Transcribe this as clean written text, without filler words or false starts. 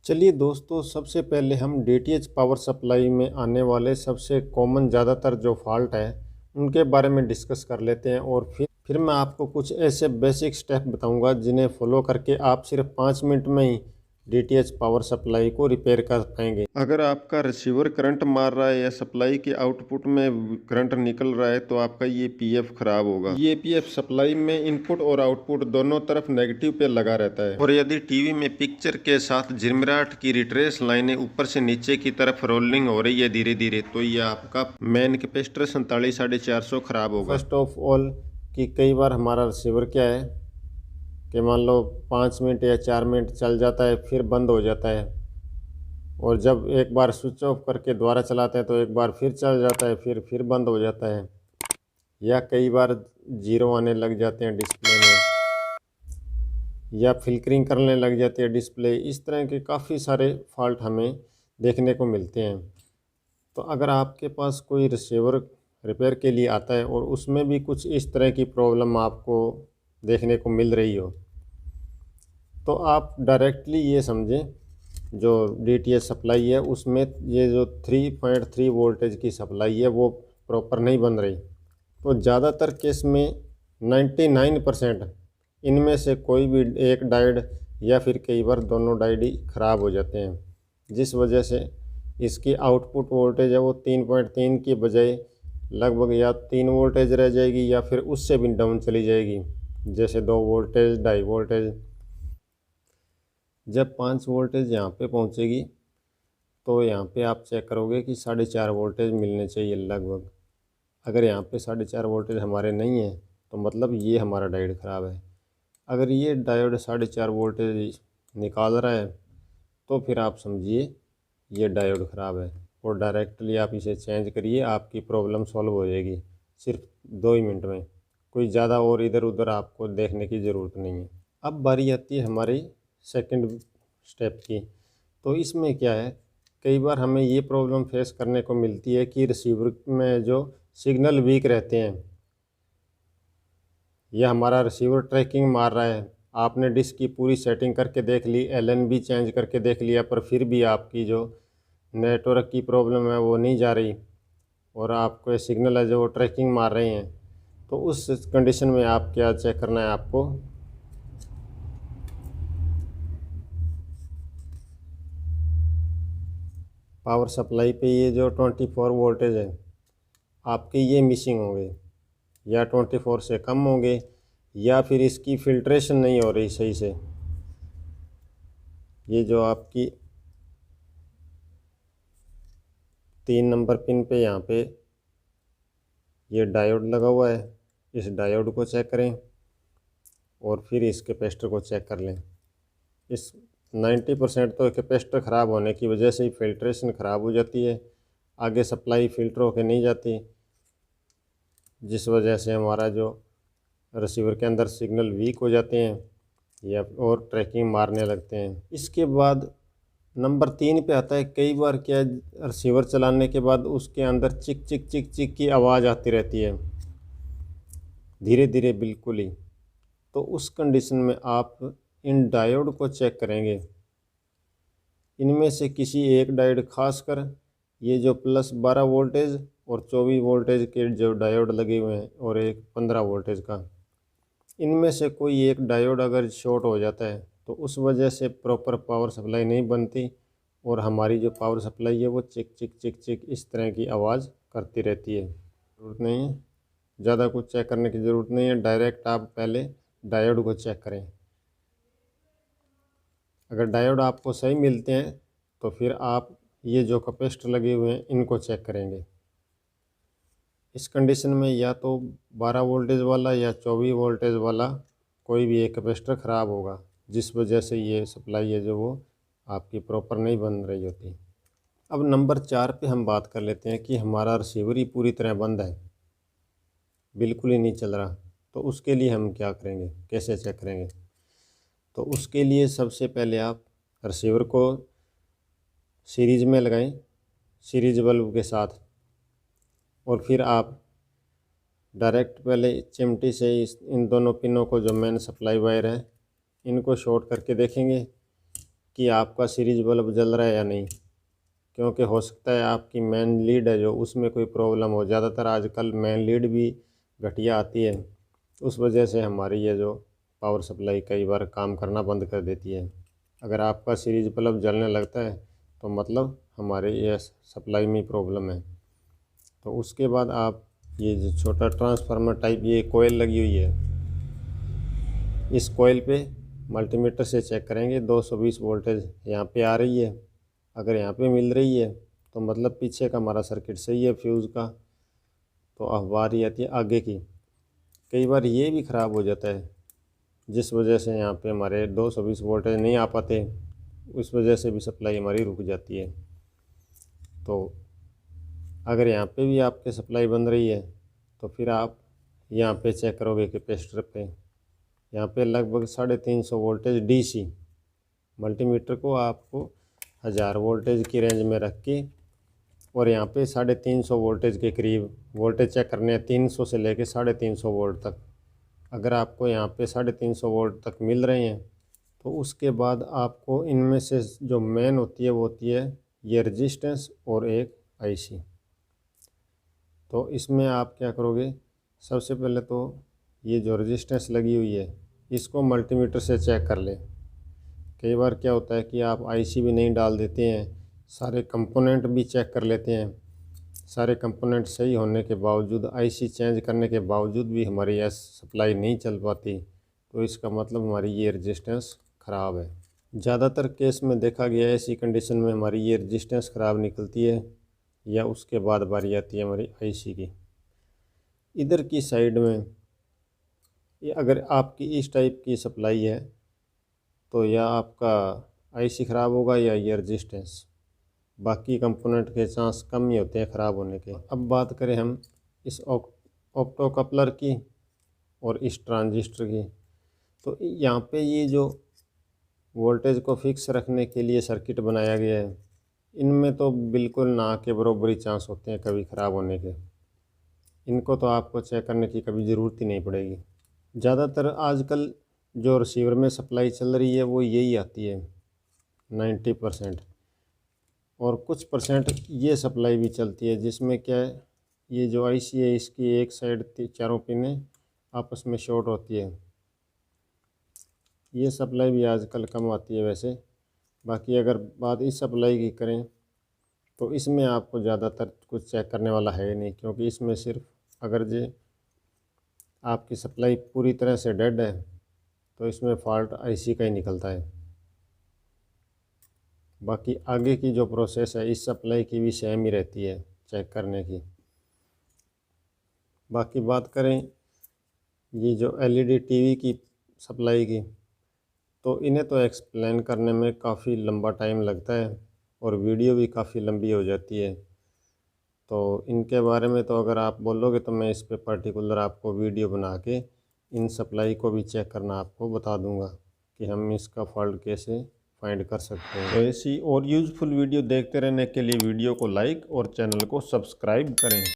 चलिए दोस्तों, सबसे पहले हम डीटीएच पावर सप्लाई में आने वाले सबसे कॉमन ज़्यादातर जो फॉल्ट है उनके बारे में डिस्कस कर लेते हैं। और फिर मैं आपको कुछ ऐसे बेसिक स्टेप बताऊंगा जिन्हें फॉलो करके आप सिर्फ 5 मिनट में ही डीटीएच पावर सप्लाई को रिपेयर कर पाएंगे। अगर आपका रिसीवर करंट मार रहा है या सप्लाई के आउटपुट में करंट निकल रहा है तो आपका ये पीएफ खराब होगा। ये पीएफ सप्लाई में इनपुट और आउटपुट दोनों तरफ नेगेटिव पे लगा रहता है। और यदि टीवी में पिक्चर के साथ झिरमिराहट की रिट्रेस लाइनें ऊपर से नीचे की तरफ रोलिंग हो रही है धीरे धीरे, तो ये आपका मेन कैपेसिटर 47,450 खराब होगा। फर्स्ट ऑफ ऑल कि कई बार हमारा रिसीवर क्या है कि मान लो 5 मिनट या 4 मिनट चल जाता है फिर बंद हो जाता है, और जब एक बार स्विच ऑफ करके दोबारा चलाते हैं तो एक बार फिर चल जाता है फिर बंद हो जाता है, या कई बार जीरो आने लग जाते हैं डिस्प्ले में, या फ्लिकरिंग करने लग जाती है डिस्प्ले। इस तरह के काफ़ी सारे फॉल्ट हमें देखने को मिलते हैं। तो अगर आपके पास कोई रिसीवर रिपेयर के लिए आता है और उसमें भी कुछ इस तरह की प्रॉब्लम आपको देखने को मिल रही हो, तो आप डायरेक्टली ये समझें जो डीटीएच सप्लाई है उसमें ये जो 3.3 वोल्टेज की सप्लाई है वो प्रॉपर नहीं बन रही। तो ज़्यादातर केस में 99% इनमें से कोई भी एक डायोड या फिर कई बार दोनों डायोड ही ख़राब हो जाते हैं, जिस वजह से इसकी आउटपुट वोल्टेज है वो 3.3 की बजाय लगभग या 3 वोल्टेज रह जाएगी या फिर उससे भी डाउन चली जाएगी, जैसे 2 वोल्टेज 2.5 वोल्टेज। जब 5 वोल्टेज यहाँ पे पहुँचेगी तो यहाँ पे आप चेक करोगे कि 4.5 वोल्टेज मिलने चाहिए लगभग। अगर यहाँ पे 4.5 वोल्टेज हमारे नहीं है तो मतलब ये हमारा डायोड ख़राब है। अगर ये डायोड 4.5 वोल्टेज निकाल रहा है तो फिर आप समझिए ये डायोड ख़राब है, और डायरेक्टली आप इसे चेंज करिए, आपकी प्रॉब्लम सॉल्व हो जाएगी सिर्फ 2 ही मिनट में। कोई ज़्यादा और इधर उधर आपको देखने की ज़रूरत नहीं है। अब बारी आती है हमारी सेकंड स्टेप की। तो इसमें क्या है, कई बार हमें ये प्रॉब्लम फेस करने को मिलती है कि रिसीवर में जो सिग्नल वीक रहते हैं या हमारा रिसीवर ट्रैकिंग मार रहा है, आपने डिश की पूरी सेटिंग करके देख ली, एलएन भी चेंज करके देख लिया, पर फिर भी आपकी जो नेटवर्क की प्रॉब्लम है वो नहीं जा रही और आपको ये सिग्नल है जो वो ट्रैकिंग मार रहे हैं। तो उस कंडीशन में आप क्या चेक करना है आपको, पावर सप्लाई पे ये जो 24 वोल्टेज है आपके ये मिसिंग होंगे, या 24 से कम होंगे, या फिर इसकी फिल्ट्रेशन नहीं हो रही सही से। ये जो आपकी 3 नंबर पिन पे यहाँ पे ये डायोड लगा हुआ है, इस डायोड को चेक करें और फिर इस कैपेसिटर को चेक कर लें। इस 90% तो कैपेसिटर ख़राब होने की वजह से ही फिल्ट्रेशन ख़राब हो जाती है, आगे सप्लाई फ़िल्टर होकर नहीं जाती, जिस वजह से हमारा जो रिसीवर के अंदर सिग्नल वीक हो जाते हैं या और ट्रैकिंग मारने लगते हैं। इसके बाद नंबर 3 पे आता है, कई बार क्या रिसीवर चलाने के बाद उसके अंदर चिक चिक चिक चिक की आवाज़ आती रहती है धीरे धीरे बिल्कुल ही। तो उस कंडीशन में आप इन डायोड को चेक करेंगे, इनमें से किसी एक डायोड खासकर ये जो +12 वोल्टेज और 24 वोल्टेज के जो डायोड लगे हुए हैं और एक 15 वोल्टेज का, इनमें से कोई एक डायोड अगर शॉर्ट हो जाता है तो उस वजह से प्रॉपर पावर सप्लाई नहीं बनती और हमारी जो पावर सप्लाई है वो चिक चिक चिक चिक इस तरह की आवाज़ करती रहती है। ज़रूरत नहीं है ज़्यादा कुछ चेक करने की ज़रूरत नहीं है, डायरेक्ट आप पहले डायोड को चेक करें। अगर डायोड आपको सही मिलते हैं तो फिर आप ये जो कैपेसिटर लगे हुए हैं इनको चेक करेंगे। इस कंडीशन में या तो 12 वोल्टेज वाला या 24 वोल्टेज वाला कोई भी एक कैपेसिटर ख़राब होगा, जिस वजह से ये सप्लाई है जो वो आपकी प्रॉपर नहीं बन रही होती। अब नंबर 4 पे हम बात कर लेते हैं कि हमारा रिसीवर ही पूरी तरह बंद है, बिल्कुल ही नहीं चल रहा। तो उसके लिए हम क्या करेंगे, कैसे चेक करेंगे? तो उसके लिए सबसे पहले आप रिसीवर को सीरीज में लगाएं, सीरीज बल्ब के साथ, और फिर आप डायरेक्ट पहले चिमटी से इन दोनों पिनों को जो मेन सप्लाई वायर है इनको शॉर्ट करके देखेंगे। कि आपका सीरीज बल्ब जल रहा है या नहीं, क्योंकि हो सकता है आपकी मेन लीड है जो उसमें कोई प्रॉब्लम हो। ज़्यादातर आजकल मेन लीड भी घटिया आती है, उस वजह से हमारी ये जो पावर सप्लाई कई बार काम करना बंद कर देती है। अगर आपका सीरीज बल्ब जलने लगता है तो मतलब हमारे ये सप्लाई में प्रॉब्लम है। तो उसके बाद आप ये जो छोटा ट्रांसफार्मर टाइप ये कोयल लगी हुई है, इस कोयल पे मल्टीमीटर से चेक करेंगे 220 वोल्टेज यहाँ पे आ रही है। अगर यहाँ पे मिल रही है तो मतलब पीछे का हमारा सर्किट सही है फ्यूज़ का। तो अब बारी आती है आगे की। कई बार ये भी ख़राब हो जाता है, जिस वजह से यहाँ पे हमारे 220 वोल्टेज नहीं आ पाते, उस वजह से भी सप्लाई हमारी रुक जाती है। तो अगर यहाँ पे भी आपके सप्लाई बंद रही है तो फिर आप यहाँ पे चेक करोगे कैपेसिटर पे, यहाँ पे लगभग 350 वोल्टेज डीसी। मल्टीमीटर को आपको 1000 वोल्टेज की रेंज में रख के और यहाँ पे 350 वोल्टेज के करीब वोल्टेज चेक करने हैं, 300 से लेके 350 वोल्ट तक। अगर आपको यहाँ पे 350 वोल्ट तक मिल रहे हैं तो उसके बाद आपको इनमें से जो मेन होती है वो होती है ये रेजिस्टेंस और एक आईसी। तो इसमें आप क्या करोगे, सबसे पहले तो ये जो रेजिस्टेंस लगी हुई है इसको मल्टीमीटर से चेक कर ले। कई बार क्या होता है कि आप आईसी भी नहीं डाल देते हैं, सारे कंपोनेंट भी चेक कर लेते हैं, सारे कंपोनेंट सही होने के बावजूद आईसी चेंज करने के बावजूद भी हमारी यह सप्लाई नहीं चल पाती, तो इसका मतलब हमारी ये रेजिस्टेंस ख़राब है। ज़्यादातर केस में देखा गया है ऐसी कंडीशन में हमारी ये रेजिस्टेंस ख़राब निकलती है या उसके बाद बारी आती है हमारी आईसी की। इधर की साइड में ये अगर आपकी इस टाइप की सप्लाई है तो या आपका आईसी ख़राब होगा या ये रेजिस्टेंस, बाकी कंपोनेंट के चांस कम ही होते हैं ख़राब होने के। अब बात करें हम इस ऑप्टो कपलर की और इस ट्रांजिस्टर की, तो यहाँ पे ये जो वोल्टेज को फिक्स रखने के लिए सर्किट बनाया गया है, इनमें तो बिल्कुल ना के बराबरी चांस होते हैं कभी ख़राब होने के। इनको तो आपको चेक करने की कभी ज़रूरत ही नहीं पड़ेगी। ज़्यादातर आजकल जो रिसीवर में सप्लाई चल रही है वो यही आती है 90%, और कुछ परसेंट ये सप्लाई भी चलती है जिसमें क्या है, ये जो आईसी है इसकी एक साइड चारों पिनें आपस में शॉर्ट होती है। ये सप्लाई भी आजकल कम आती है वैसे। बाकी अगर बात इस सप्लाई की करें तो इसमें आपको ज़्यादातर कुछ चेक करने वाला है ही नहीं, क्योंकि इसमें सिर्फ अगर जे आपकी सप्लाई पूरी तरह से डेड है तो इसमें फॉल्ट आईसी का ही निकलता है। बाकी आगे की जो प्रोसेस है इस सप्लाई की भी सेम ही रहती है चेक करने की। बाकी बात करें ये जो एलईडी टीवी की सप्लाई की, तो इन्हें तो एक्सप्लेन करने में काफ़ी लंबा टाइम लगता है और वीडियो भी काफ़ी लंबी हो जाती है। तो इनके बारे में तो अगर आप बोलोगे तो मैं इस पे पर्टिकुलर आपको वीडियो बना के इन सप्लाई को भी चेक करना आपको बता दूंगा कि हम इसका फॉल्ट कैसे फाइंड कर सकते हैं। तो ऐसी और यूज़फुल वीडियो देखते रहने के लिए वीडियो को लाइक और चैनल को सब्सक्राइब करें।